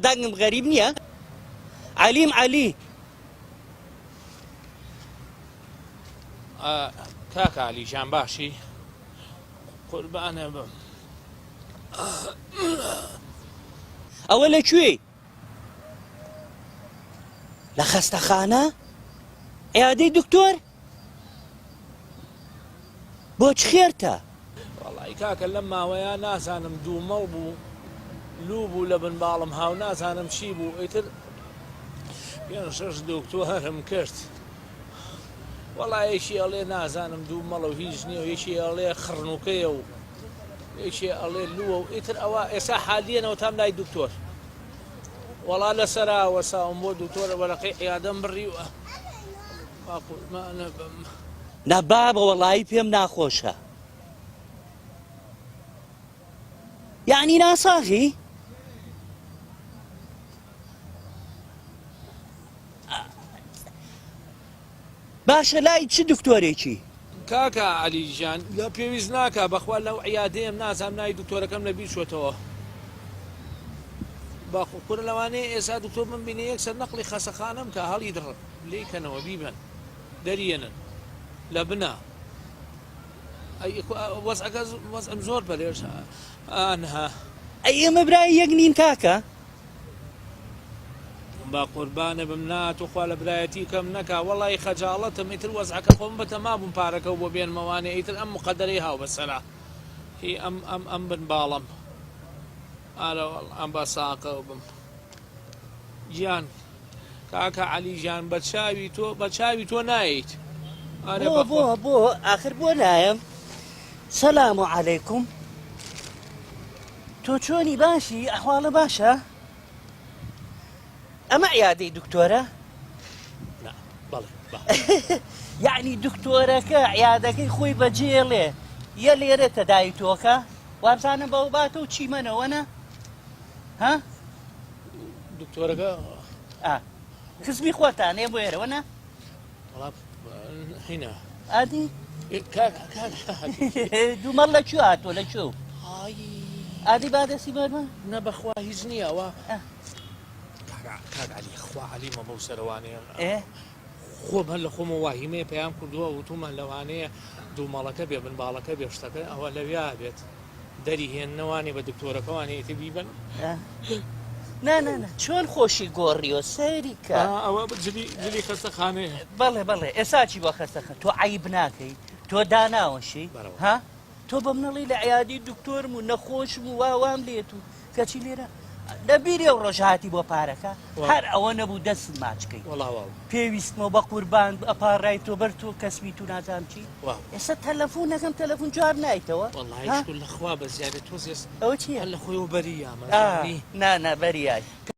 دەنگم غەریب نییە؟ علیم علی کاکە عەلیجان باشی؟ قوربانە بم. ئەوە لەکوێ؟ لە خەستەخانە؟ ئێادەی دکتۆر؟ بۆچ خێرتە؟ وەڵی کاکە لەم ماوەیە نازانم دوومەڵ بوو لوو بوو لە بنباڵم هاو نازانم چی بوو ئیتر پێنج شەش دکتۆرم کرد. وەڵی یەکی ئەڵێ نازانم دوومەڵە و هیچ نییە و یەکی ئەڵێ خڕنووکەیە و یەکی ئەڵێ لووە و ئیتر ئەوە ئێستا حالیەنەوە تام لای دکتۆر. وەڵا لەسەراوە ساوم بۆ دکتۆرە وەرەقەی عیادەم بڕیوە. قوربانە بم. نەبابە وەڵایی پێم ناخۆشە. یعنی ناساغی؟ باشە لای چ دکتۆرێکی؟ کاکە عەلیجان لە پێویست ناکە بەخوا لەو عیادەیەم نازانم ناوی دکتۆرەکەم لە بیر چۆتەوە. باخۆکوورە لەوانەیە ئێستا دکتۆر بمبینێ یەکسەر نەقڵی خەسەخانەم کە هەڵی لێکەنەوە بیبن دەریێنن لە بنا. وەزعەکەم زۆر بەرێش ئەنها. ئەی ئێمە برای یەک نین کاکە؟ با قوربانە بم ناتوخوا لە برایەتی کەم نەکا وەڵی خەجاڵەتم ئیتر وەزعەکە خۆم بەتەما بووم پارەکە و بۆ بێنمەوانێ ئیتر ئەم مقەدەرەی هاو بەسەرا هی ئەم بن باڵم ئارە ئەم بە ساقە بم. گیان کاکە عەلیجان بە چاوی تۆ ناییت. بۆ ئاخر بۆ نایم. سەلام عەلەیکوم. تۆ چۆنی باشی؟ ئەحواڵە باشە؟ ئەمە عیادەی دکتۆرە؟ بەڵێ یعنی دکتۆرەکە عیادەکەی خۆی بەجێڵێ یە لێرە تەداوی تۆکە؟ وابزانم بەو باتە و چیمەنەوەنە؟ ها؟ دکتۆرەکە خزمی خۆتانێ بۆ ئێرەوەنە؟ هینە ئادی؟ کاکە دوومەڵ لەکوێ هاتۆ لەکوێ؟ ئادی بادەسی بەرمە؟ نە بەخوا هیچ نییەوە. کاک عەلی خوا عەلیمە بەو سەرەوانەیە خۆ هەر لە خۆمە واهیمەیە پێیان کردووە وتومە لەوانەیە دوومەڵەکە بێ بنباڵەکە بێ شتەکە ئەوە لەویا بێت دەری هێننەوانێ بە دکتۆرەکەوانێتی بیبن. نانە چۆن خۆشی گۆڕیۆ سەیری کە ئەوە جلی خەستەخانەیە. بەڵێ ئێستا چی بۆ خەستەخە تۆ عیب ناکەی تۆ داناوەشی ها تۆ بەمنەڵی لە عیادی دکتۆرم و نەخۆشم و واوام لێت و کەچی لێرە لەبیرێ و ڕۆژهاتی بۆ پارەکە هەر ئەوە نەبوو دەست ماچکەی پێویستمەوە بە قوربان ئەپارڕای تۆ بەر تۆ کەسبی تو نازام چی ئێستا تەلەفۆن نەکەم تەلەفۆن جواب نایتەوە لەخوا بە زیادە تۆ ئەوە چیە لە خۆی و بەری یامە نانە بەریای